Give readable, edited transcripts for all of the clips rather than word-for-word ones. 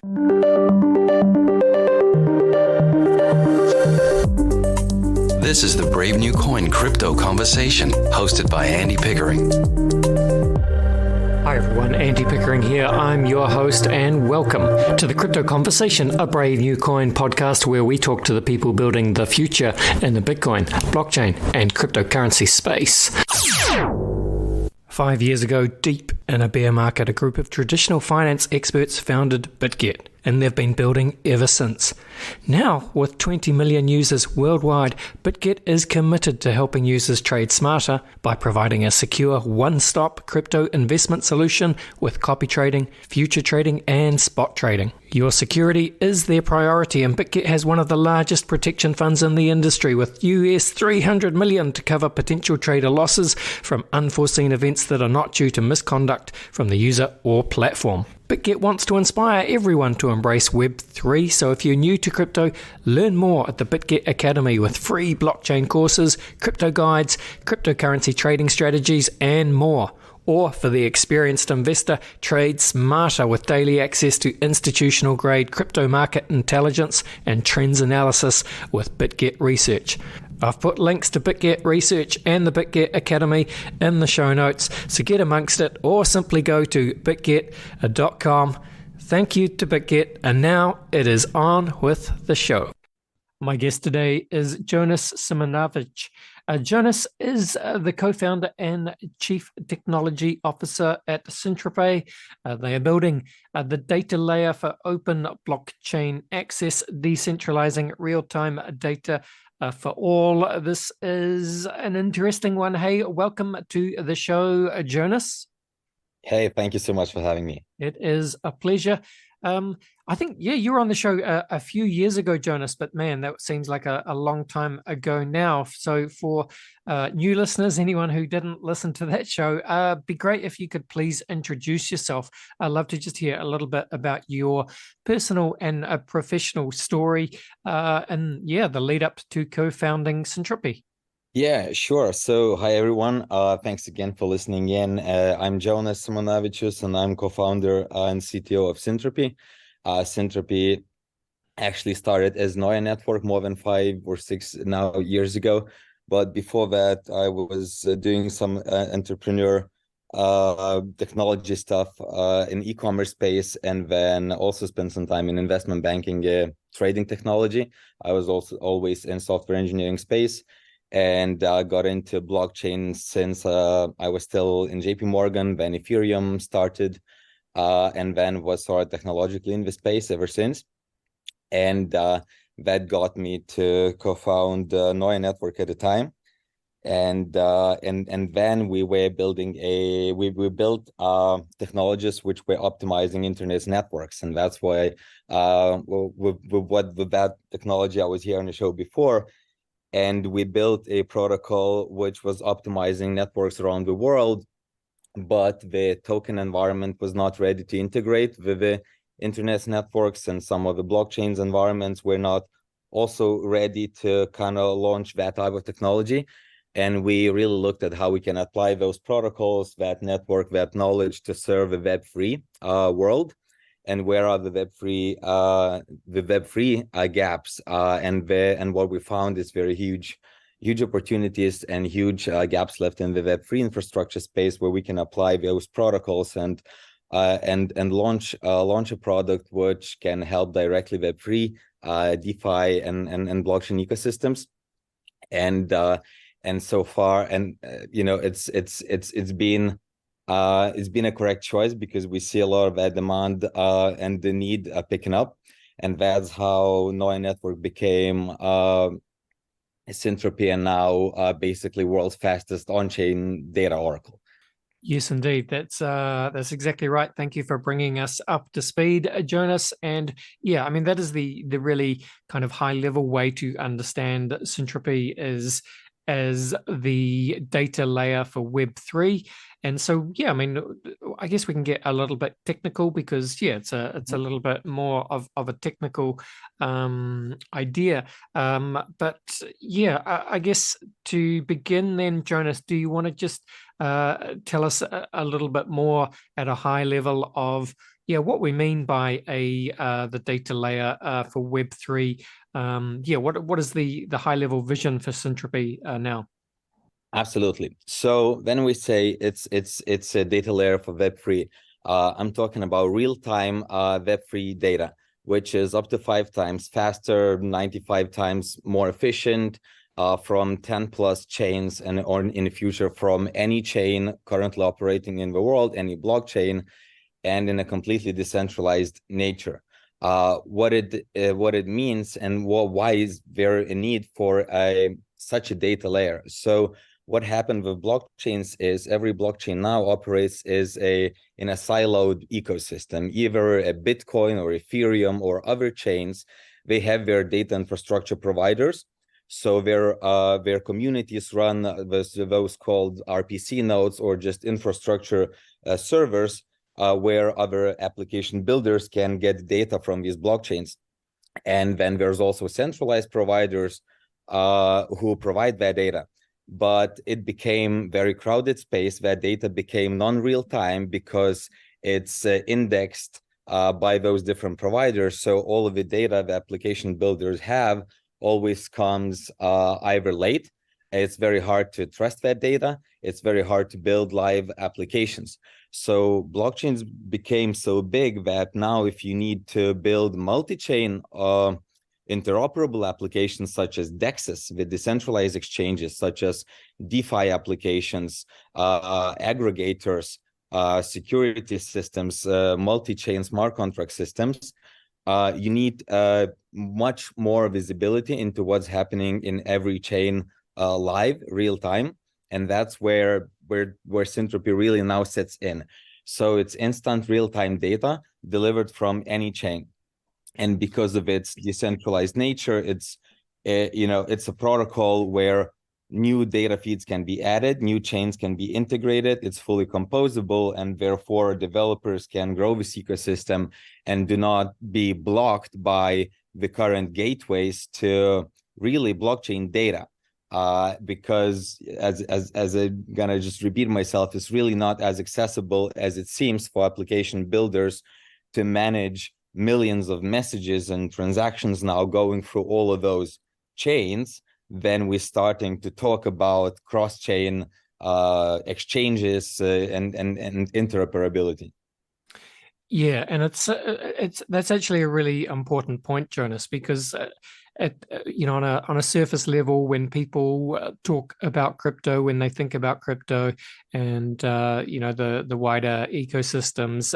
This is the Brave New Coin Crypto Conversation, hosted by Andy Pickering. Hi everyone, Andy Pickering here. I'm your host and welcome to the Crypto Conversation, a Brave New Coin podcast where we talk to the people building the future in the Bitcoin, blockchain and cryptocurrency space. 5 years ago, deep in a bear market, a group of traditional finance experts founded BitGet, and they've been building ever since. Now, with 20 million users worldwide, BitGet is committed to helping users trade smarter by providing a secure one-stop crypto investment solution with copy trading, future trading, and spot trading. Your security is their priority, and BitGet has one of the largest protection funds in the industry with US $300 million to cover potential trader losses from unforeseen events that are not due to misconduct from the user or platform. BitGet wants to inspire everyone to embrace Web3, so if you're new to crypto, learn more at the BitGet Academy with free blockchain courses, crypto guides, cryptocurrency trading strategies, and more. Or for the experienced investor, trade smarter with daily access to institutional-grade crypto market intelligence and trends analysis with BitGet Research. I've put links to BitGet Research and the BitGet Academy in the show notes, so get amongst it or simply go to bitget.com. Thank you to BitGet, and now it is on with the show. My guest today is Jonas Simanavicius. Jonas is the co-founder and chief technology officer at Syntropy. They are building the data layer for open blockchain access, decentralizing real-time data for all. This is an interesting one. Hey, welcome to the show, Jonas. Hey, thank you so much for having me. It is a pleasure. I think, you were on the show a few years ago, Jonas, but man, that seems like a long time ago now. So for new listeners, anyone who didn't listen to that show, be great if you could please introduce yourself. I'd love to just hear a little bit about your personal and professional story and the lead up to co-founding Syntropy. Yeah, sure. So, hi everyone. Thanks again for listening in. I'm Jonas Simanavicius, and I'm co-founder and CTO of Syntropy. Syntropy actually started as Noia Network more than 5 or 6 now years ago. But before that, I was doing some entrepreneur technology stuff in e-commerce space, and then also spent some time in investment banking, trading technology. I was also always in software engineering space. And got into blockchain since I was still in JP Morgan, then Ethereum started, and then was sort of technologically in the space ever since. And that got me to co-found Noia Network at the time. And then we were building we built technologies which were optimizing internet networks. And that's why with that technology, I was here on the show before. And we built a protocol which was optimizing networks around the world, but the token environment was not ready to integrate with the internet networks, and some of the blockchains environments were not also ready to kind of launch that type of technology. And we really looked at how we can apply those protocols, that network, that knowledge to serve a Web3 world. And where are the Web3 gaps? And what we found is very huge opportunities and huge gaps left in the Web3 infrastructure space, where we can apply those protocols and launch a product which can help directly Web3, DeFi and blockchain ecosystems. And so far, it's been a correct choice, because we see a lot of that demand and the need picking up, and that's how Noia Network became Syntropy, and now basically world's fastest on-chain data oracle. Yes, indeed. That's exactly right. Thank you for bringing us up to speed, Jonas. And yeah, I mean, that is the really kind of high level way to understand Syntropy is as the data layer for Web3. And so, yeah, I mean, I guess we can get a little bit technical because, yeah, it's a little bit more of a technical idea. But yeah, I guess to begin then, Jonas, do you want to just tell us a little bit more at a high level of Yeah, what we mean by the data layer for Web3. What is the high level vision for Syntropy now? Absolutely. So when we say it's a data layer for Web3, I'm talking about real-time Web3 data, which is up to 5 times faster, 95 times more efficient, from 10 plus chains, and or in the future from any chain currently operating in the world, any blockchain, and in a completely decentralized nature. What it means and why is there a need for such a data layer? So what happened with blockchains is every blockchain now operates in a siloed ecosystem, either a Bitcoin or Ethereum or other chains. They have their data infrastructure providers. So their communities run those called RPC nodes, or just infrastructure servers, where other application builders can get data from these blockchains. And then there's also centralized providers who provide that data. But it became very crowded space. That data became non-real time because it's indexed by those different providers. So all of the data the application builders have always comes either late. It's very hard to trust that data. It's very hard to build live applications. So blockchains became so big that now if you need to build multi-chain interoperable applications such as DEXs with decentralized exchanges, such as DeFi applications, aggregators, security systems, multi-chain smart contract systems, you need much more visibility into what's happening in every chain live, real time. And that's where Syntropy really now sits in. So it's instant real-time data delivered from any chain. And because of its decentralized nature, it's a protocol where new data feeds can be added, new chains can be integrated, it's fully composable, and therefore developers can grow this ecosystem and do not be blocked by the current gateways to really blockchain data. Because as I'm gonna just repeat myself, it's really not as accessible as it seems for application builders to manage millions of messages and transactions now going through all of those chains. Then we're starting to talk about cross-chain exchanges and interoperability. Yeah, and that's actually a really important point, Jonas, because on a surface level, when people talk about crypto, when they think about crypto, and the wider ecosystems,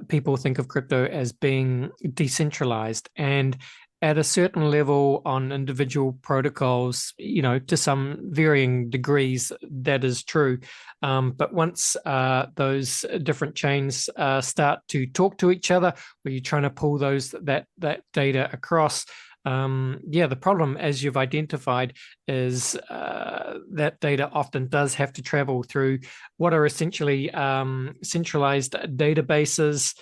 people think of crypto as being decentralized, and at a certain level on individual protocols, to some varying degrees, that is true. But once those different chains start to talk to each other, where you're trying to pull that data across, the problem, as you've identified, is that data often does have to travel through what are essentially centralized databases,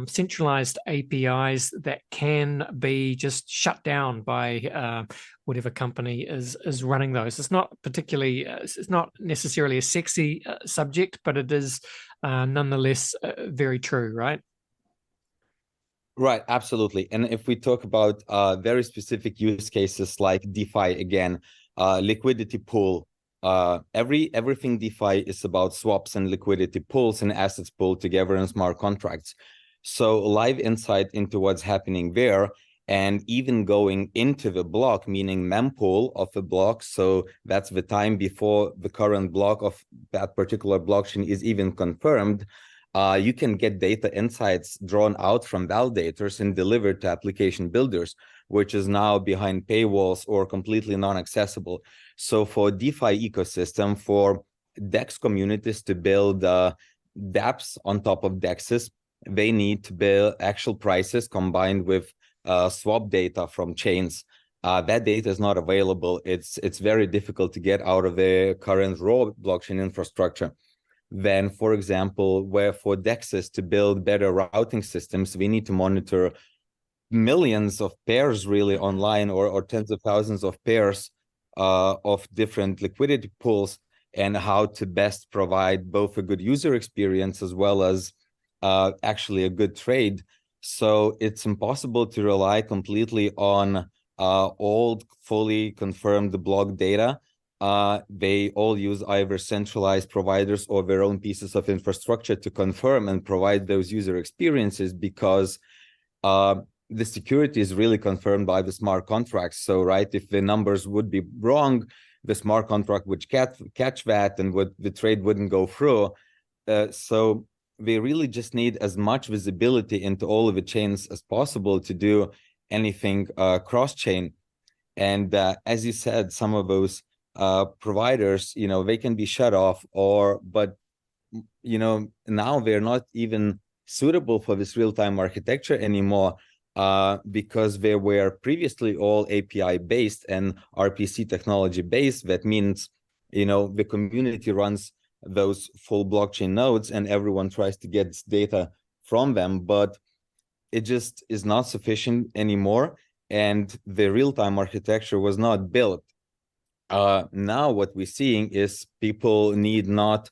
centralized APIs that can be just shut down by whatever company is running those. It's not necessarily a sexy subject, but it is nonetheless very true, right? Right, absolutely. And if we talk about very specific use cases like DeFi again, liquidity pool, everything DeFi is about swaps and liquidity pools and assets pulled together in smart contracts. So live insight into what's happening there, and even going into the block, meaning mempool of the block. So that's the time before the current block of that particular blockchain is even confirmed. You can get data insights drawn out from validators and delivered to application builders, which is now behind paywalls or completely non-accessible. So for DeFi ecosystem, for DEX communities to build dApps on top of DEXs, they need to build actual prices combined with swap data from chains. That data is not available. It's very difficult to get out of the current raw blockchain infrastructure. Then, for example, where for DEXs to build better routing systems, we need to monitor millions of pairs really online, or tens of thousands of pairs of different liquidity pools, and how to best provide both a good user experience as well as actually a good trade. So it's impossible to rely completely on old, fully confirmed block data. They all use either centralized providers or their own pieces of infrastructure to confirm and provide those user experiences, because the security is really confirmed by the smart contracts. So, right, if the numbers would be wrong, the smart contract would catch that, and the trade wouldn't go through. So they really just need as much visibility into all of the chains as possible to do anything cross-chain. And as you said, some of those providers, they can be shut off, but now they're not even suitable for this real-time architecture anymore, because they were previously all API based and RPC technology based. That means, the community runs those full blockchain nodes and everyone tries to get data from them, but it just is not sufficient anymore. And the real-time architecture was not built. Now what we're seeing is people need not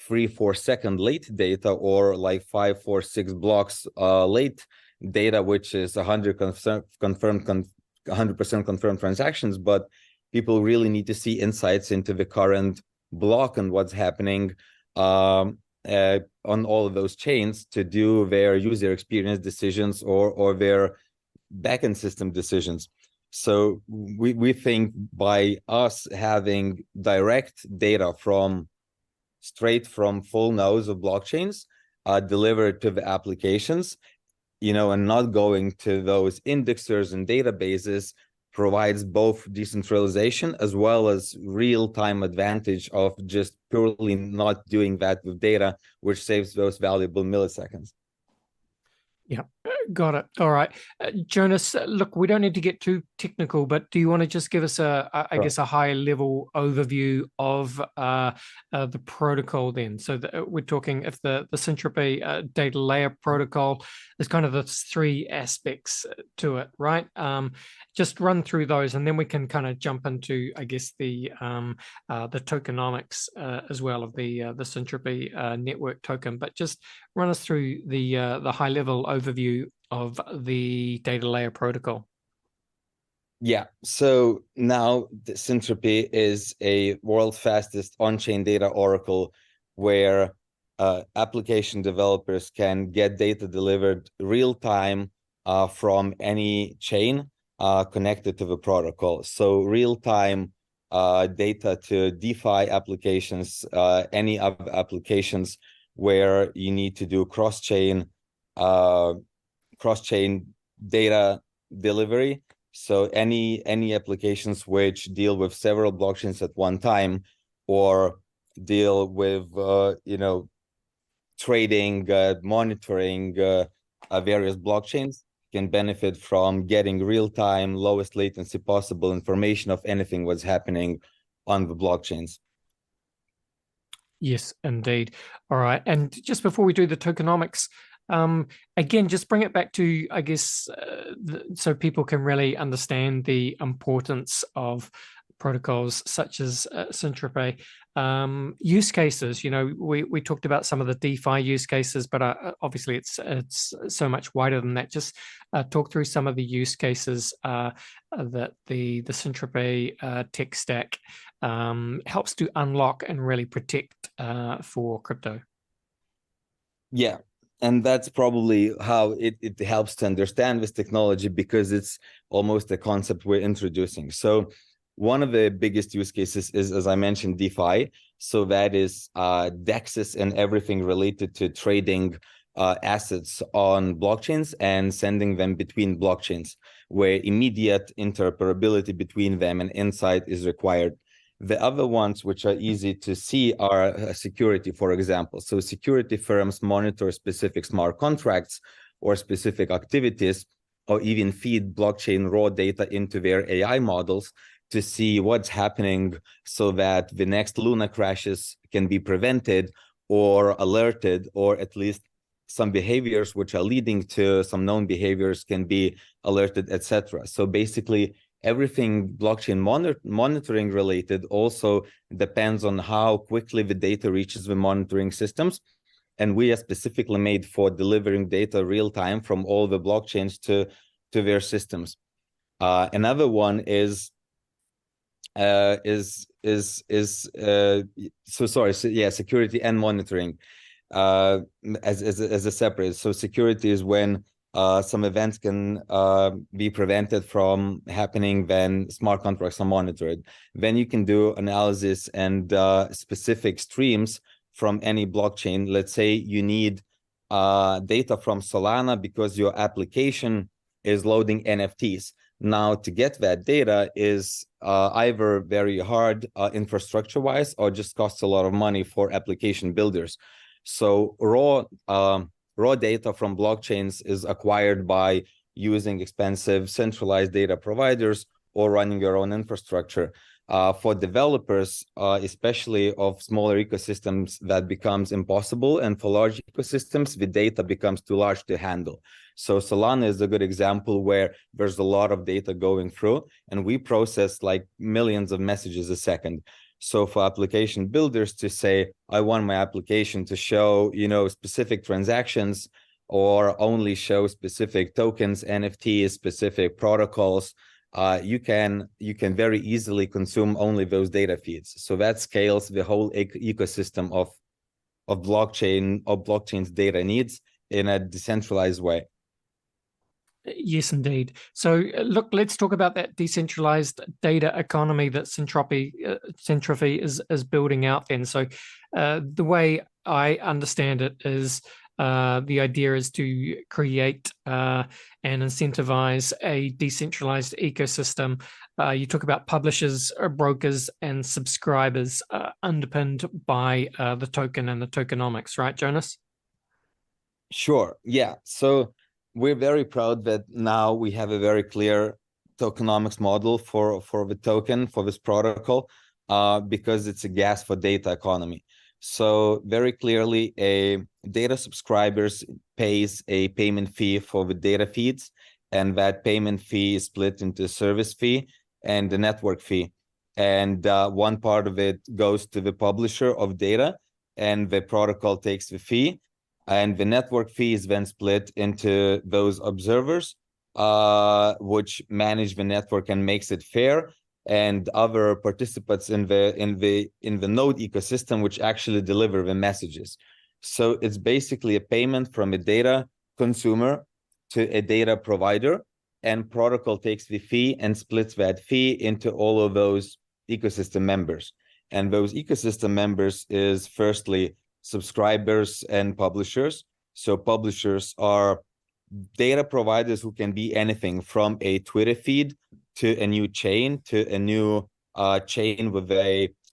3-4 second late data, or like 5-4-6 blocks late data, which is 100% confirmed transactions, but people really need to see insights into the current block and what's happening on all of those chains to do their user experience decisions or their backend system decisions. So we think by us having direct data straight from full nodes of blockchains delivered to the applications, and not going to those indexers and databases, provides both decentralization as well as real-time advantage of just purely not doing that with data, which saves those valuable milliseconds. Yeah, got it. All right. Jonas, look, we don't need to get too technical, but do you want to just give us I guess, a high level overview of the protocol then? So we're talking, if the Syntropy data layer protocol, there's kind of the three aspects to it, right? Just run through those, and then we can kind of jump into, I guess, the tokenomics as well of the Syntropy network token. But just run us through the high level overview of the data layer protocol. Yeah, so now the Syntropy is a world's fastest on-chain data oracle, where application developers can get data delivered real-time from any chain connected to the protocol. So real-time data to DeFi applications, any other applications where you need to do cross-chain data delivery. So any applications which deal with several blockchains at one time, or deal with trading, monitoring various blockchains, can benefit from getting real-time, lowest latency possible information of anything what's happening on the blockchains. Yes, indeed. All right. And just before we do the tokenomics, again, just bring it back to, I guess, so people can really understand the importance of protocols such as Syntropy. Use cases, we talked about some of the DeFi use cases, but obviously it's so much wider than that. Just talk through some of the use cases that the Syntropy tech stack helps to unlock and really protect for crypto. Yeah. And that's probably how it helps to understand this technology, because it's almost a concept we're introducing. So one of the biggest use cases is, as I mentioned, DeFi. So that is DEXs and everything related to trading assets on blockchains and sending them between blockchains, where immediate interoperability between them and insight is required. The other ones which are easy to see are security, for example. So security firms monitor specific smart contracts or specific activities, or even feed blockchain raw data into their AI models to see what's happening, so that the next Luna crashes can be prevented or alerted, or at least some behaviors which are leading to some known behaviors can be alerted, etc. So basically, everything blockchain monitoring related also depends on how quickly the data reaches the monitoring systems. and we are specifically made for delivering data real time from all the blockchains to their systems. Another one is security and monitoring as a separate. So security is when some events can be prevented from happening when smart contracts are monitored. Then you can do analysis and specific streams from any blockchain. Let's say you need data from Solana because your application is loading NFTs. Now, to get that data is either very hard infrastructure-wise or just costs a lot of money for application builders. So raw data from blockchains is acquired by using expensive centralized data providers or running your own infrastructure. For developers, especially of smaller ecosystems, that becomes impossible. And for large ecosystems, the data becomes too large to handle. So Solana is a good example where there's a lot of data going through, and we process like millions of messages a second. So for application builders to say, I want my application to show, specific transactions or only show specific tokens, NFTs, specific protocols, you can very easily consume only those data feeds. So that scales the whole ecosystem of blockchain's data needs in a decentralized way. Yes, indeed. So look, let's talk about that decentralized data economy that Syntropy is building out then. So the way I understand it is the idea is to create and incentivize a decentralized ecosystem. You talk about publishers, brokers, and subscribers underpinned by the token and the tokenomics, right, Jonas? Sure. Yeah. So we're very proud that now we have a very clear tokenomics model for the token, for this protocol, because it's a gas for data economy. So very clearly, a data subscribers pays a payment fee for the data feeds, and that payment fee is split into a service fee and the network fee. And one part of it goes to the publisher of data, and the protocol takes the fee. And the network fee is then split into those observers, which manage the network and makes it fair, and other participants in the node ecosystem, which actually deliver the messages. So it's basically a payment from a data consumer to a data provider, and protocol takes the fee and splits that fee into all of those ecosystem members. And those ecosystem members is firstly subscribers and publishers. So publishers are data providers who can be anything from a Twitter feed to a new chain to a new chain with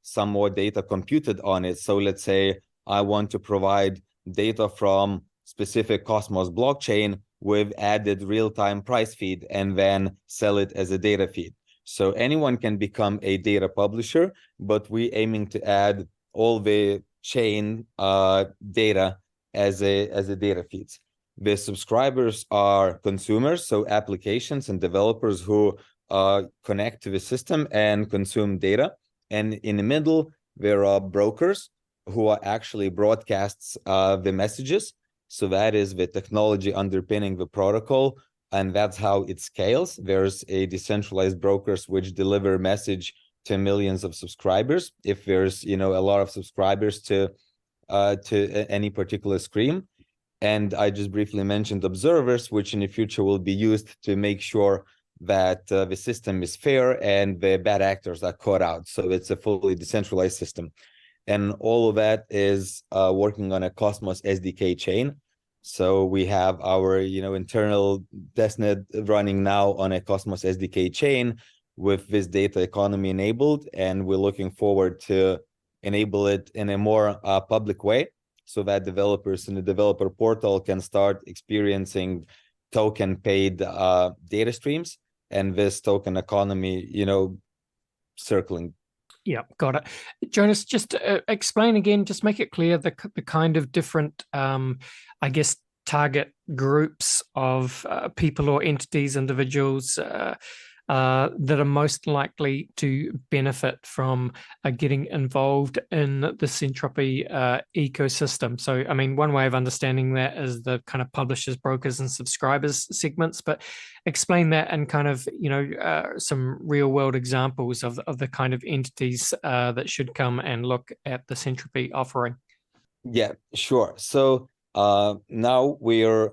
some more data computed on it. So let's say I want to provide data from specific Cosmos blockchain with added real-time price feed and then sell it as a data feed. So anyone can become a data publisher, but we're aiming to add all the chain data as a data feeds. The subscribers are consumers, so applications and developers who connect to the system and consume data. And in the middle, there are brokers who are actually broadcasts the messages. So that is the technology underpinning the protocol, and that's how it scales. There's a decentralized brokers which deliver message to millions of subscribers. If there's a lot of subscribers to any particular stream. And I just briefly mentioned observers, which in the future will be used to make sure that the system is fair and the bad actors are caught out. So it's a fully decentralized system. And all of that is working on a Cosmos SDK chain. So we have our internal testnet running now on a Cosmos SDK chain with this data economy enabled, and we're looking forward to enable it in a more public way, so that developers in the developer portal can start experiencing token paid data streams and this token economy, circling. Yeah, got it. Jonas, just explain again, just make it clear the kind of different, target groups of people or entities, individuals, that are most likely to benefit from getting involved in the Syntropy ecosystem? So, I mean, one way of understanding that is the kind of publishers, brokers, and subscribers segments, but explain that in kind of, some real world examples of the kind of entities that should come and look at the Syntropy offering. Yeah, sure. So now we're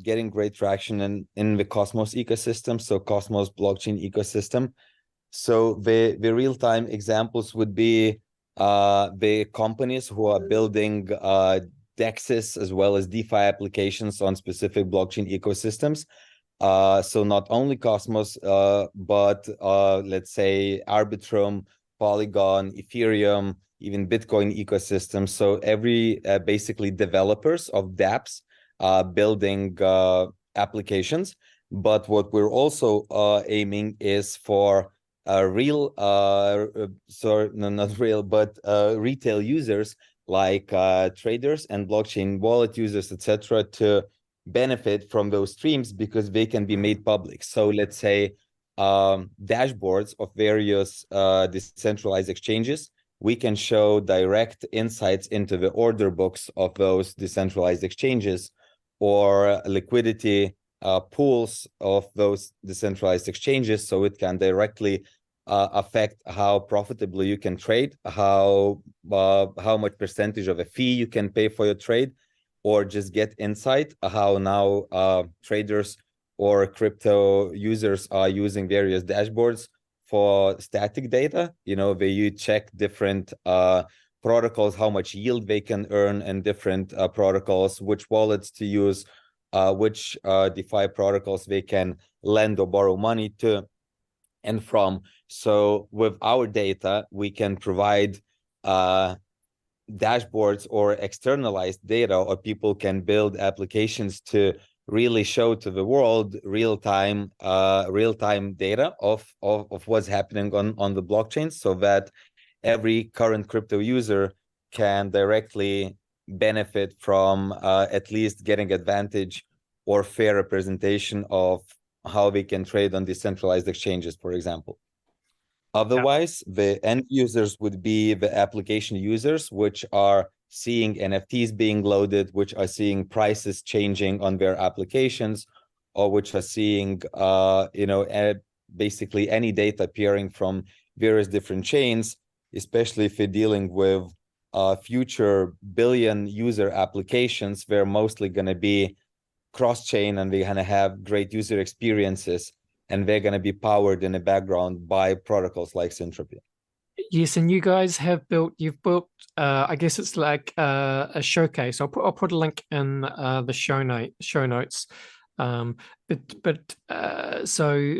getting great traction in the Cosmos ecosystem, so Cosmos blockchain ecosystem. So the real-time examples would be the companies who are building DEXs as well as DeFi applications on specific blockchain ecosystems. So not only Cosmos, but let's say Arbitrum, Polygon, Ethereum, even Bitcoin ecosystem. So every basically developers of dApps building applications. But what we're also aiming is for real, sorry, no, not real, but retail users like traders and blockchain wallet users, etc., to benefit from those streams because they can be made public. So let's say dashboards of various decentralized exchanges, we can show direct insights into the order books of those decentralized exchanges or liquidity pools of those decentralized exchanges, so it can directly affect how profitably you can trade, how much percentage of a fee you can pay for your trade, or just get insight how now traders or crypto users are using various dashboards for static data. Where you check different protocols, how much yield they can earn, and different protocols, which wallets to use, which DeFi protocols they can lend or borrow money to and from. So with our data, we can provide dashboards or externalized data, or people can build applications to really show to the world real-time data of what's happening on the blockchain, so that every current crypto user can directly benefit from at least getting advantage or fair representation of how they can trade on decentralized exchanges, for example. Otherwise, the end users would be the application users, which are seeing NFTs being loaded, which are seeing prices changing on their applications, or which are seeing, basically any data appearing from various different chains, especially if you're dealing with future billion user applications. They're mostly going to be cross-chain, and they're going to have great user experiences, and they're going to be powered in the background by protocols like Syntropy. Yes, and you guys you've built, I guess it's like a showcase. I'll put a link in the show notes. So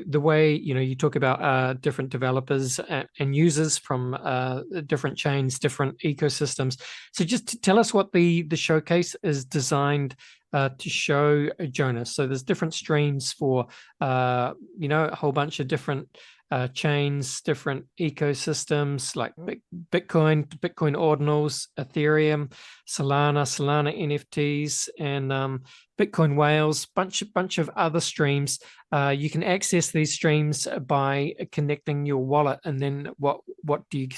the way, you talk about different developers and users from different chains, different ecosystems. So just tell us what the showcase is designed to show, Jonas. So there's different streams for, a whole bunch of different chains, different ecosystems like Bitcoin ordinals, Ethereum, Solana NFTs, and Bitcoin whales, bunch of other streams. You can access these streams by connecting your wallet, and then what do you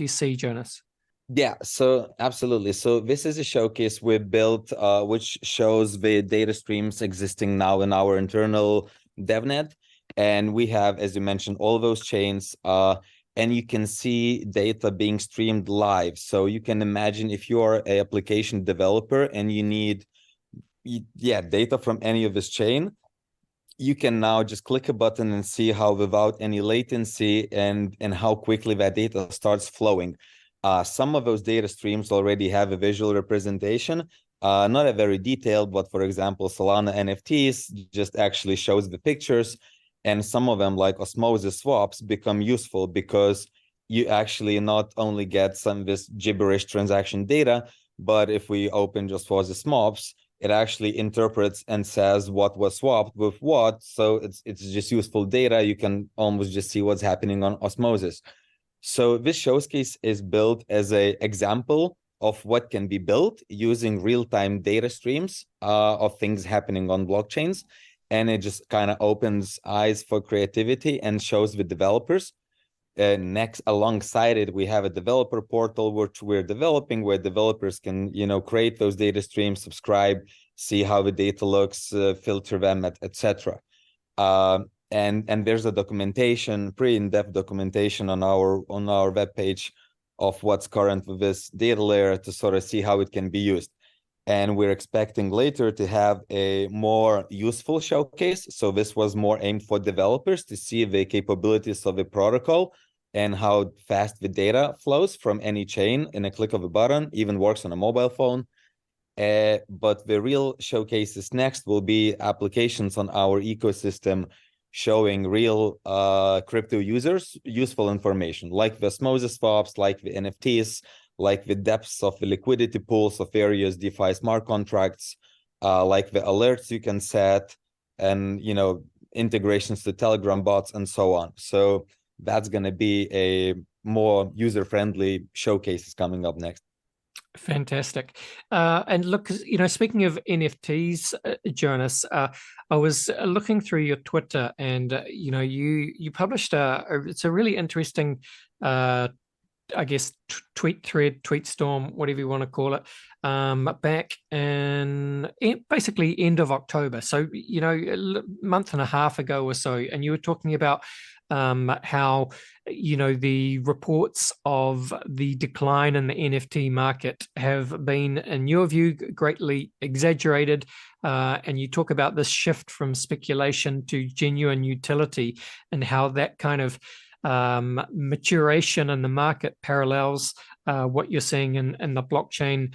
see, Jonas? Yeah, so absolutely. So this is a showcase we built, which shows the data streams existing now in our internal DevNet. And we have, as you mentioned, all those chains, and you can see data being streamed live. So you can imagine if you are an application developer and you need data from any of this chain, you can now just click a button and see how, without any latency, and how quickly that data starts flowing. Some of those data streams already have a visual representation, not a very detailed, but for example, Solana NFTs just actually shows the pictures. And some of them, like Osmosis swaps, become useful because you actually not only get some of this gibberish transaction data, but if we open just for the swaps, it actually interprets and says what was swapped with what. So it's just useful data. You can almost just see what's happening on Osmosis. So this showcase is built as an example of what can be built using real-time data streams of things happening on blockchains. and it just kind of opens eyes for creativity and shows the developers. Next, alongside it, we have a developer portal which we're developing, where developers can, create those data streams, subscribe, see how the data looks, filter them, etc. And there's a documentation, pretty in-depth documentation on our webpage of what's current with this data layer to sort of see how it can be used. And we're expecting later to have a more useful showcase. So this was more aimed for developers to see the capabilities of the protocol and how fast the data flows from any chain in a click of a button, even works on a mobile phone. But the real showcases next will be applications on our ecosystem showing real crypto users useful information, like the Osmosis swaps, like the NFTs, like the depths of the liquidity pools of various DeFi smart contracts, like the alerts you can set, and integrations to Telegram bots and so on. So that's going to be a more user-friendly showcases coming up next. Fantastic. And look, speaking of NFTs, Jonas, I was looking through your Twitter, and you published it's a really interesting I guess tweet thread, tweet storm, whatever you want to call it, back in basically end of October. So, a month and a half ago or so, and you were talking about how, the reports of the decline in the NFT market have been, in your view, greatly exaggerated. And you talk about this shift from speculation to genuine utility, and how that kind of maturation in the market parallels what you're seeing in the blockchain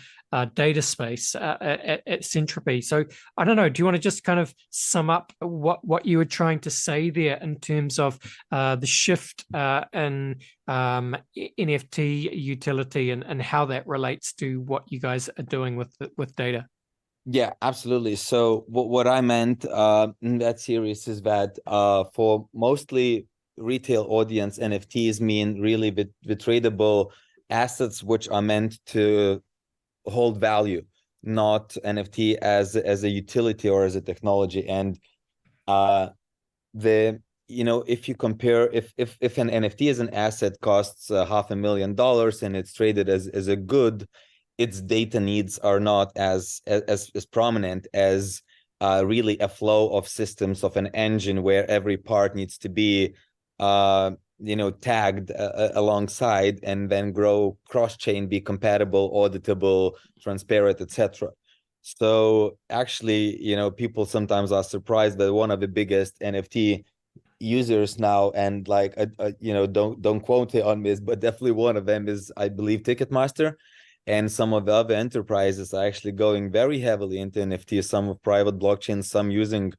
data space at Syntropy. So I don't know, do you want to just kind of sum up what you were trying to say there in terms of the shift in NFT utility and how that relates to what you guys are doing with data? Yeah, absolutely. So what I meant in that series is that for mostly retail audience, NFTs mean really the tradable assets which are meant to hold value, not NFT as a utility or as a technology. And if you compare, if an NFT as an asset costs $500,000 and it's traded as a good, its data needs are not as prominent as really a flow of systems of an engine where every part needs to be tagged alongside and then grow cross-chain, be compatible, auditable, transparent, etc. So actually, people sometimes are surprised that one of the biggest NFT users now, and like don't quote it on this, but definitely one of them is, I believe, Ticketmaster. And some of the other enterprises are actually going very heavily into NFTs, some with private blockchains, some using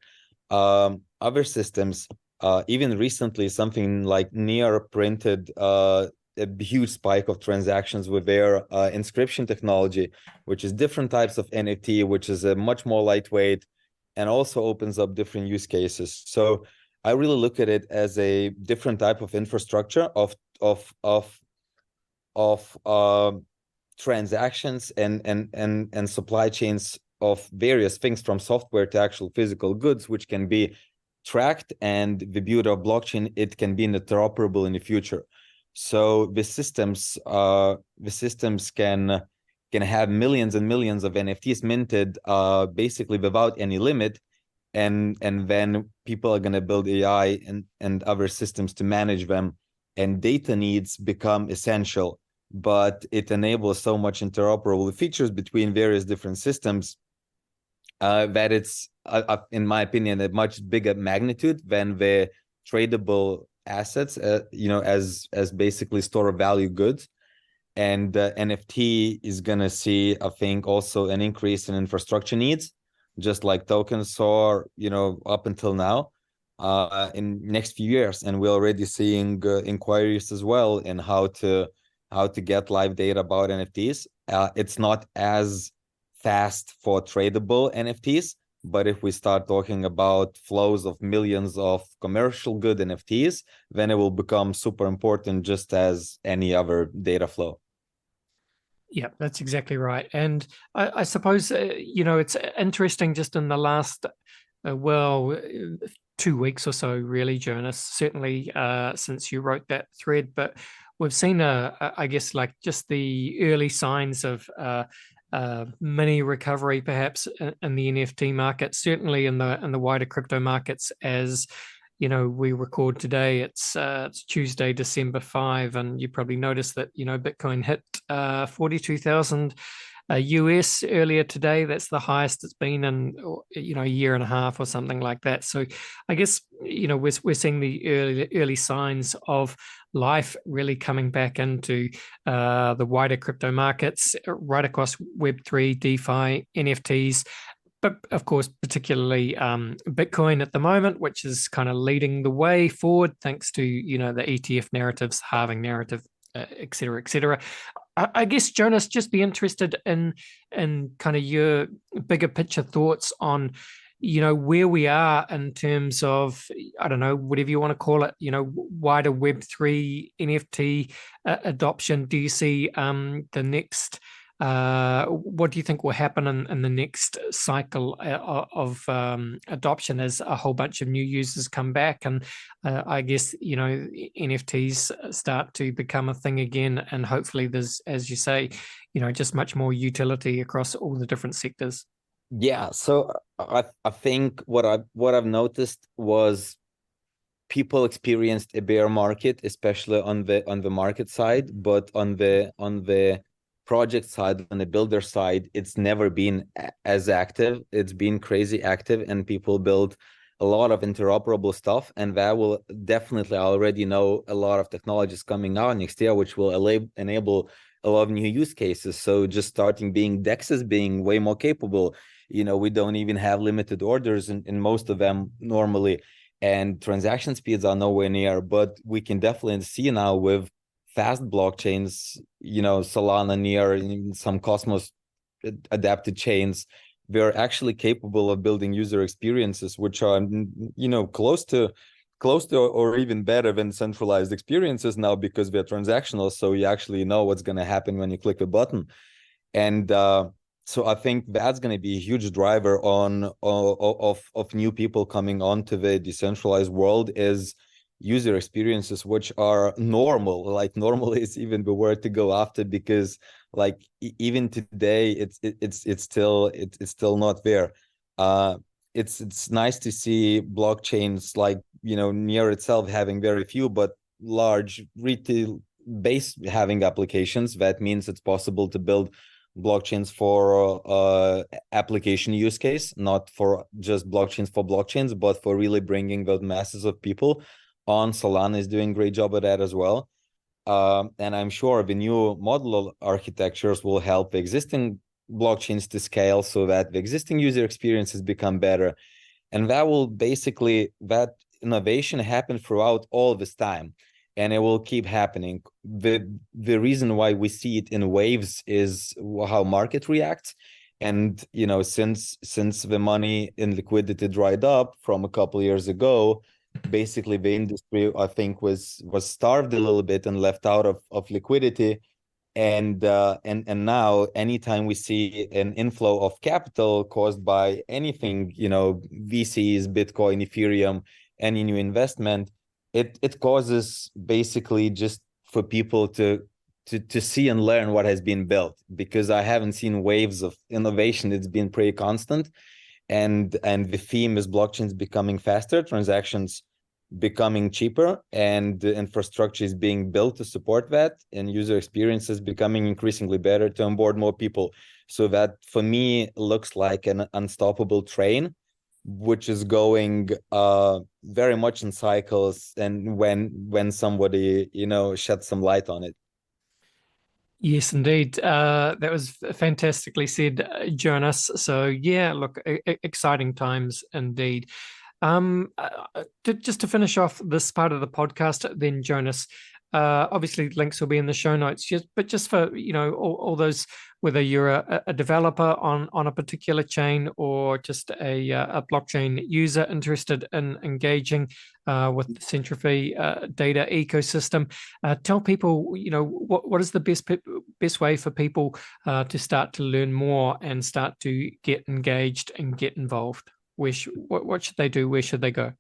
other systems. Even recently, something like Near printed a huge spike of transactions with their inscription technology, which is different types of NFT, which is a much more lightweight and also opens up different use cases. So I really look at it as a different type of infrastructure of transactions and supply chains of various things, from software to actual physical goods, which can be tracked. And the beauty of blockchain, it can be interoperable in the future. So the systems can have millions and millions of NFTs minted basically without any limit. And then people are going to build AI and other systems to manage them, and data needs become essential. But it enables so much interoperable features between various different systems that it's, in my opinion, a much bigger magnitude than the tradable assets, as basically store of value goods. And NFT is going to see, I think, also an increase in infrastructure needs, just like tokens saw, up until now, in next few years. And we're already seeing inquiries as well in how to get live data about NFTs. It's not as fast for tradable NFTs, but if we start talking about flows of millions of commercial good NFTs, then it will become super important, just as any other data flow. Yeah, that's exactly right. And I suppose, it's interesting, just in the last Well, 2 weeks or so, really, Jonas. Certainly since you wrote that thread, but we've seen, I guess, like just the early signs of mini recovery, perhaps in the NFT market. Certainly in the wider crypto markets, as you know, we record today. It's Tuesday, December 5, and you probably noticed that Bitcoin hit 42,000. US earlier today. That's the highest it's been in a year and a half or something like that. So I guess we're seeing the early signs of life really coming back into the wider crypto markets right across Web3, DeFi, NFTs. But of course, particularly Bitcoin at the moment, which is kind of leading the way forward, thanks to the ETF narratives, halving narrative, et cetera, et cetera. I guess, Jonas, just be interested in kind of your bigger picture thoughts on, where we are in terms of, I don't know, whatever you want to call it, wider Web3 NFT adoption. Do you see the next, what do you think will happen in the next cycle of adoption as a whole bunch of new users come back and I guess NFTs start to become a thing again, and hopefully there's, as you say, just much more utility across all the different sectors? Yeah, so I think what I've noticed was people experienced a bear market, especially on the market side, but on the project side, on the builder side, it's never been as active. It's been crazy active, and people build a lot of interoperable stuff, and that will definitely, I already know a lot of technologies coming out next year which will enable a lot of new use cases. So just starting being DEXs being way more capable, we don't even have limited orders in most of them normally, and transaction speeds are nowhere near, but we can definitely see now with fast blockchains, Solana, Near, some Cosmos adapted chains, we're actually capable of building user experiences which are close to or even better than centralized experiences now, because they're transactional, so you actually know what's going to happen when you click a button. And so I think that's going to be a huge driver of new people coming onto the decentralized world, is user experiences which are normal. Like normal is even the word to go after, because like even today it's still not there. It's nice to see blockchains like Near itself having very few but large retail base having applications. That means it's possible to build blockchains for application use case, not for just blockchains for blockchains, but for really bringing the masses of people on. Solana is doing a great job of that as well. And I'm sure the new modular architectures will help the existing blockchains to scale so that the existing user experiences become better. And that will basically, that innovation happen throughout all this time, and it will keep happening. The reason why we see it in waves is how market reacts. And since the money in liquidity dried up from a couple of years ago, basically the industry, I think, was starved a little bit and left out of liquidity. And now anytime we see an inflow of capital caused by anything, VCs, Bitcoin, Ethereum, any new investment, it causes basically just for people to see and learn what has been built, because I haven't seen waves of innovation. It's been pretty constant. And the theme is blockchains becoming faster, transactions becoming cheaper, and the infrastructure is being built to support that, and user experiences becoming increasingly better to onboard more people. So that for me looks like an unstoppable train, which is going very much in cycles, and when somebody sheds some light on it. Yes, indeed. That was fantastically said, Jonas. So yeah, look, exciting times indeed. Just to finish off this part of the podcast, then, Jonas, obviously links will be in the show notes. But just for all those, whether you're a developer on a particular chain or just a blockchain user interested in engaging with the Syntropy data ecosystem, tell people what is the best way for people to start to learn more and start to get engaged and get involved. What should they do? Where should they go?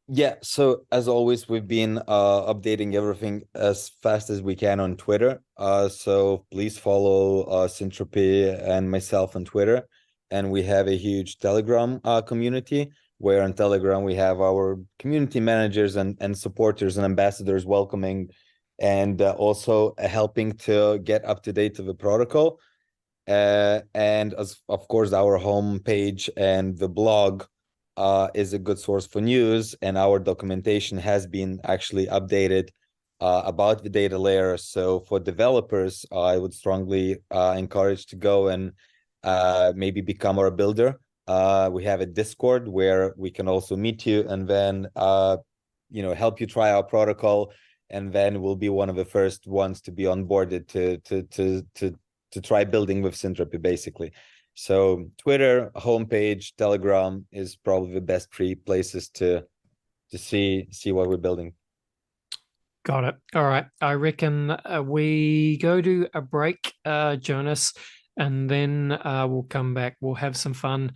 Yeah, so as always, we've been updating everything as fast as we can on Twitter. So please follow Syntropy and myself on Twitter. And we have a huge Telegram community, where on Telegram we have our community managers and supporters and ambassadors welcoming and also helping to get up to date to the protocol. And as of course, our homepage and the blog is a good source for news, and our documentation has been actually updated about the data layer. So for developers, I would strongly encourage to go and maybe become our builder. We have a Discord where we can also meet you and then help you try our protocol, and then we'll be one of the first ones to be onboarded to try building with Syntropy, basically. So Twitter, homepage, Telegram is probably the best three places to see what we're building. Got it. All right. I reckon we go to a break, Jonas, and then we'll come back. We'll have some fun.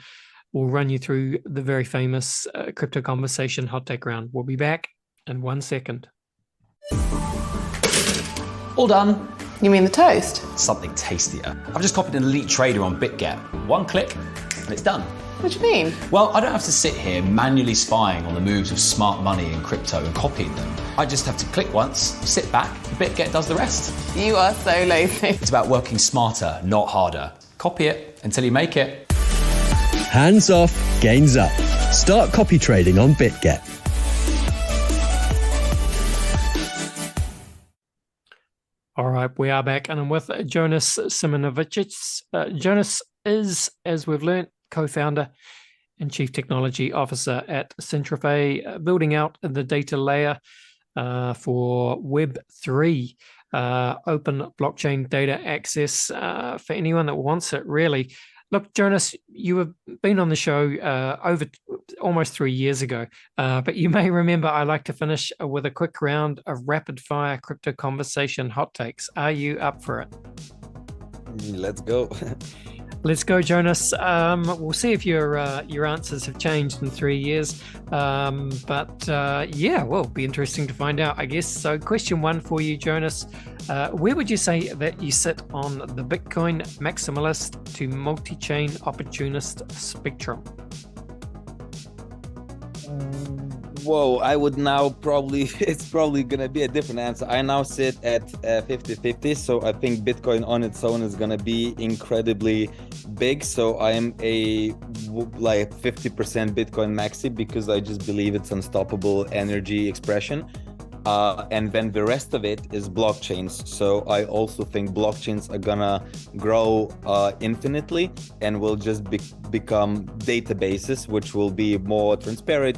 We'll run you through the very famous Crypto Conversation Hot Take Round. We'll be back in 1 second. All done. You mean the toast? Something tastier. I've just copied an elite trader on BitGet. 1 click, and it's done. What do you mean? Well, I don't have to sit here manually spying on the moves of smart money and crypto and copying them. I just have to click once, sit back, and BitGet does the rest. You are so lazy. It's about working smarter, not harder. Copy it until you make it. Hands off, gains up. Start copy trading on BitGet. All right, we are back, and I'm with Jonas Simanavicius. Jonas is, as we've learned, co-founder and chief technology officer at Syntropy, building out the data layer for Web3, open blockchain data access for anyone that wants it, really. Look, Jonas, you have been on the show over almost 3 years ago, but you may remember I like to finish with a quick round of rapid-fire crypto conversation hot takes. Are you up for it? Let's go. Let's go, Jonas. We'll see if your answers have changed in 3 years. Yeah, well, it'll be interesting to find out, I guess. So question 1 for you, Jonas. Where would you say that you sit on the Bitcoin maximalist to multi-chain opportunist spectrum? Whoa, I would now it's probably going to be a different answer. I now sit at 50-50, so I think Bitcoin on its own is going to be incredibly big. So I am a 50% Bitcoin maxi because I just believe it's unstoppable energy expression. And then the rest of it is blockchains. So I also think blockchains are gonna grow infinitely and will just become databases, which will be more transparent,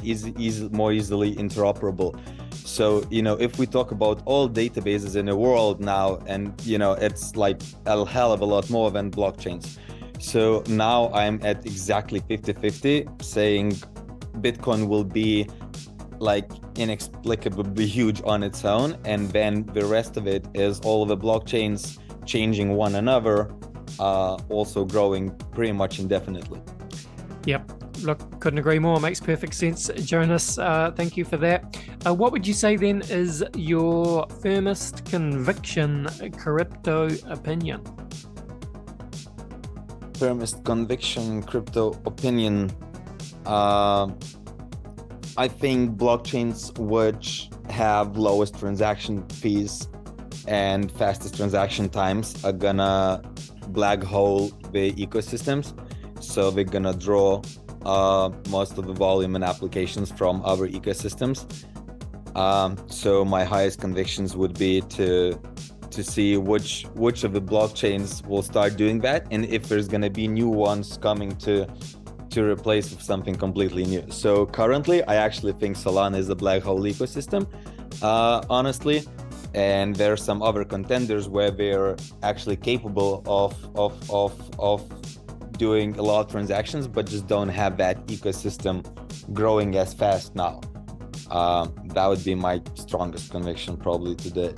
more easily interoperable. So, if we talk about all databases in the world now, and, it's like a hell of a lot more than blockchains. So now I'm at exactly 50-50, saying Bitcoin will be inexplicably huge on its own, and then the rest of it is all of the blockchains changing one another, also growing pretty much indefinitely. Yep. Look, couldn't agree more. Makes perfect sense, Jonas. Thank you for that. What would you say then is your firmest conviction crypto opinion? Firmest conviction crypto opinion. I think blockchains which have lowest transaction fees and fastest transaction times are gonna black hole the ecosystems. So they're gonna draw most of the volume and applications from other ecosystems. So my highest convictions would be to see which of the blockchains will start doing that, and if there's gonna be new ones coming to replace with something completely new. So currently, I actually think Solana is a black hole ecosystem, honestly. And there are some other contenders where they're actually capable of doing a lot of transactions, but just don't have that ecosystem growing as fast now. That would be my strongest conviction probably today.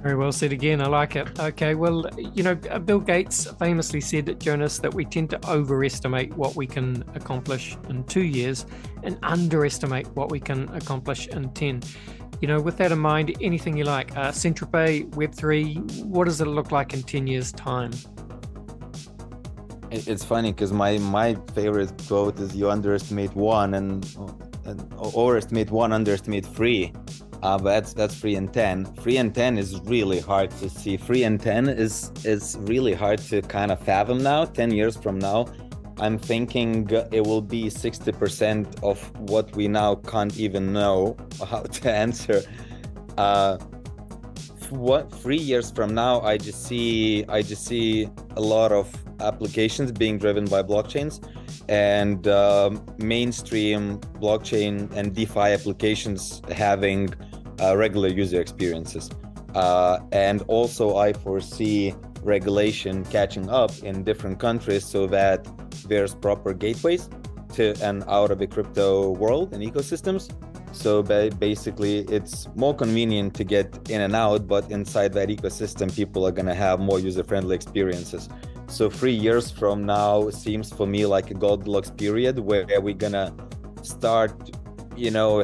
Very well said again. I like it. Okay, well, Bill Gates famously said, Jonas, that we tend to overestimate what we can accomplish in 2 years and underestimate what we can accomplish in 10. With that in mind, anything you like, Syntropy, Web3, what does it look like in 10 years' time? It's funny because my favorite quote is you underestimate one and overestimate one, underestimate three. But that's 3 and 10. 3 and 10 is really hard to see. 3 and 10 is really hard to kind of fathom now. 10 years from now, I'm thinking it will be 60% of what we now can't even know how to answer. 3 years from now, I just see a lot of applications being driven by blockchains, and mainstream blockchain and DeFi applications having regular user experiences. And also I foresee regulation catching up in different countries so that there's proper gateways to and out of the crypto world and ecosystems. So basically it's more convenient to get in and out, but inside that ecosystem, people are going to have more user-friendly experiences. So 3 years from now seems for me like a Goldilocks period where we're going to start,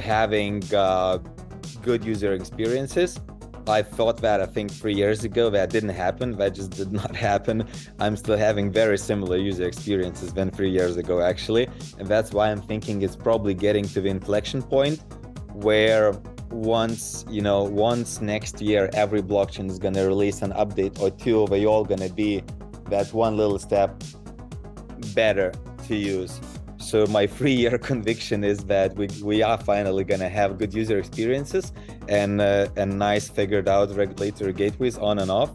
having good user experiences. I thought that, I think 3 years ago, that didn't happen. That just did not happen. I'm still having very similar user experiences than 3 years ago, actually. And that's why I'm thinking it's probably getting to the inflection point where once next year, every blockchain is going to release an update or two, they all going to be that one little step better to use. So my 3-year conviction is that we are finally going to have good user experiences and nice figured out regulatory gateways on and off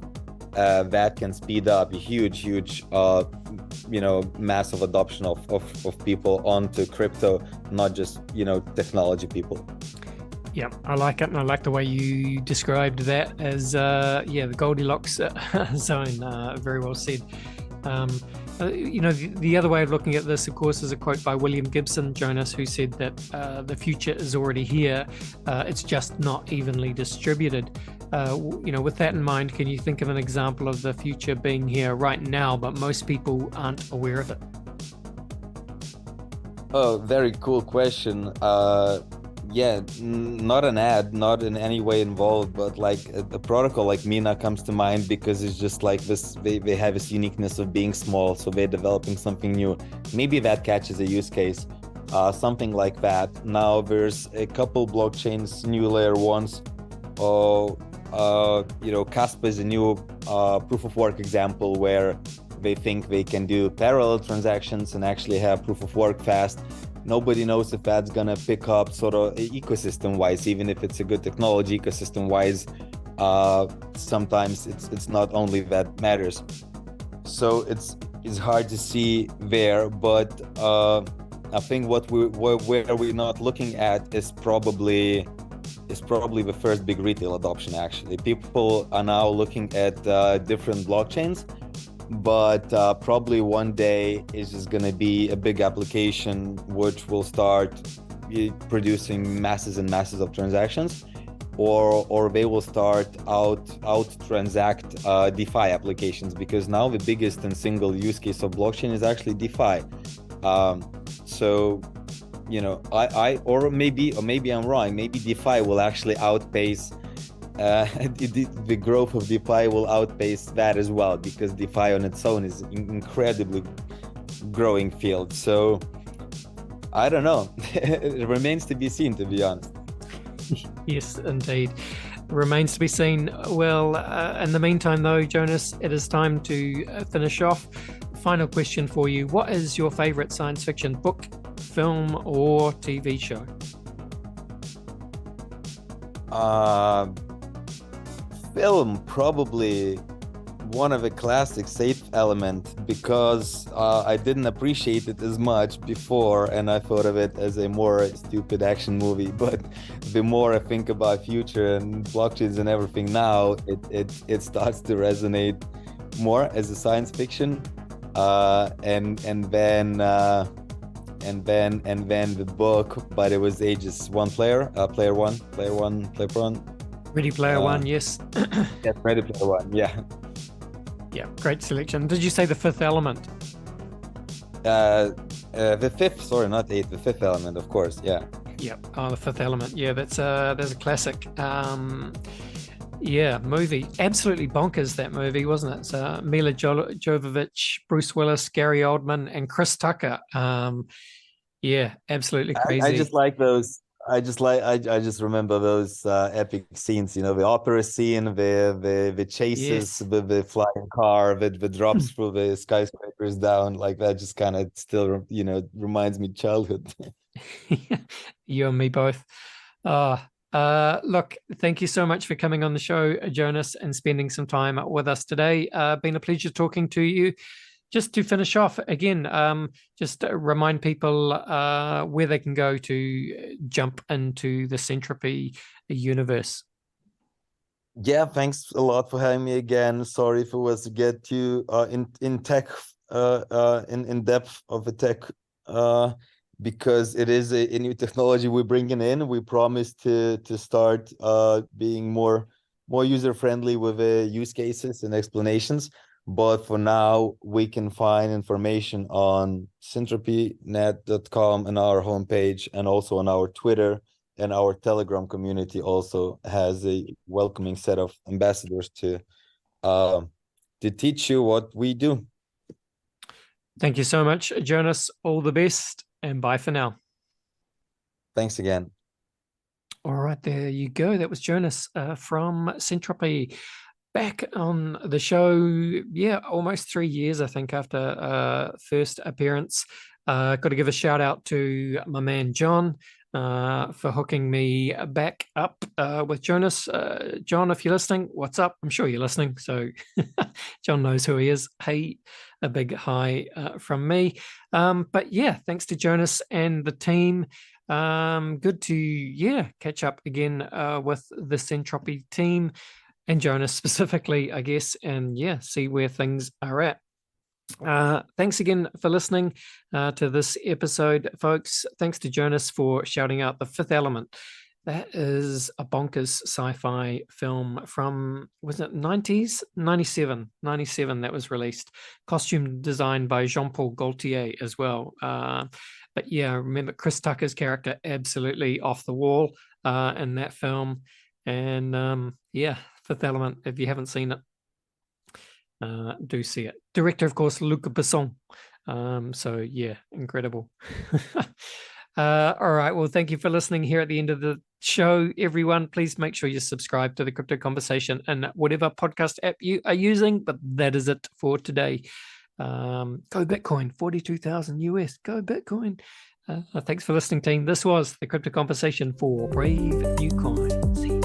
that can speed up a huge massive adoption of people onto crypto, not just technology people. Yeah, I like it, and I like the way you described that as the Goldilocks zone. Very well said. The other way of looking at this, of course, is a quote by William Gibson, Jonas, who said that the future is already here. It's just not evenly distributed. With that in mind, can you think of an example of the future being here right now, but most people aren't aware of it? Oh, very cool question. Not an ad, not in any way involved, but like a protocol like Mina comes to mind because it's just like this, they have this uniqueness of being small, so they're developing something new. Maybe that catches a use case, something like that. Now there's a couple blockchains, new layer ones. Casper is a new proof of work example where they think they can do parallel transactions and actually have proof of work fast. Nobody knows if that's gonna pick up sort of ecosystem-wise, even if it's a good technology ecosystem-wise. Sometimes it's not only that matters. So it's hard to see there, but I think where we're not looking at is probably the first big retail adoption. Actually, people are now looking at different blockchains. But probably one day is just going to be a big application which will start producing masses and masses of transactions, or they will start out transact DeFi applications, because now the biggest and single use case of blockchain is actually DeFi. Maybe I'm wrong. Maybe DeFi will actually outpace. The growth of DeFi will outpace that as well, because DeFi on its own is an incredibly growing field. So I don't know. It remains to be seen, to be honest. Yes, indeed. Remains to be seen. Well, in the meantime, though, Jonas, it is time to finish off. Final question for you. What is your favorite science fiction book, film, or TV show? Film, probably one of the classic Safe Element, because I didn't appreciate it as much before, and I thought of it as a more stupid action movie. But the more I think about future and blockchains and everything now, it starts to resonate more as a science fiction. And then the book, but it was ages one player one. Ready Player One, yes. Yeah, Ready Player One. Yeah. Yeah, great selection. Did you say The Fifth Element? The fifth, sorry, not eighth. The Fifth Element, of course. Yeah. Yeah, The Fifth Element. Yeah, there's a classic. Yeah, movie. Absolutely bonkers, that movie, wasn't it? It's Mila Jovovich, Bruce Willis, Gary Oldman, and Chris Tucker. Yeah, absolutely crazy. I just like those. I just remember those epic scenes. You know, the opera scene, the chases, the flying car, the drops through the skyscrapers down, like that. Just kind of still, reminds me of childhood. You and me both. Look, thank you so much for coming on the show, Jonas, and spending some time with us today. Been a pleasure talking to you. Just to finish off, again, just remind people where they can go to jump into the Syntropy universe. Yeah, thanks a lot for having me again. Sorry if it was to get too in tech, in depth of the tech, because it is a new technology we're bringing in. We promise to start being more user friendly with use cases and explanations. But for now, we can find information on syntropynet.com and our homepage, and also on our Twitter, and our Telegram community also has a welcoming set of ambassadors to teach you what we do. Thank you so much, Jonas. All the best, and bye for now. Thanks again. All right, there you go. That was Jonas from Syntropy. Back on the show, yeah, almost 3 years, I think, after first appearance. Got to give a shout out to my man John for hooking me back up with Jonas. John, if you're listening, what's up? I'm sure you're listening, so John knows who he is. Hey, a big hi from me. But yeah, thanks to Jonas and the team. Good to catch up again with the Syntropy team. And Jonas specifically, I guess, and see where things are at. Thanks again for listening to this episode, folks. Thanks to Jonas for shouting out The Fifth Element. That is a bonkers sci-fi film from, was it 90s? 97 that was released. Costume designed by Jean-Paul Gaultier as well. But yeah, remember Chris Tucker's character, absolutely off the wall in that film. And Fifth Element, if you haven't seen it, do see it. Director, of course, Luc Besson. So yeah, incredible. All right, well, thank you for listening here at the end of the show, everyone. Please make sure you subscribe to the Crypto Conversation and whatever podcast app you are using. But that is it for today. Go Bitcoin, 42,000 US. Go Bitcoin. Thanks for listening, team. This was the Crypto Conversation for Brave New Coin. See you.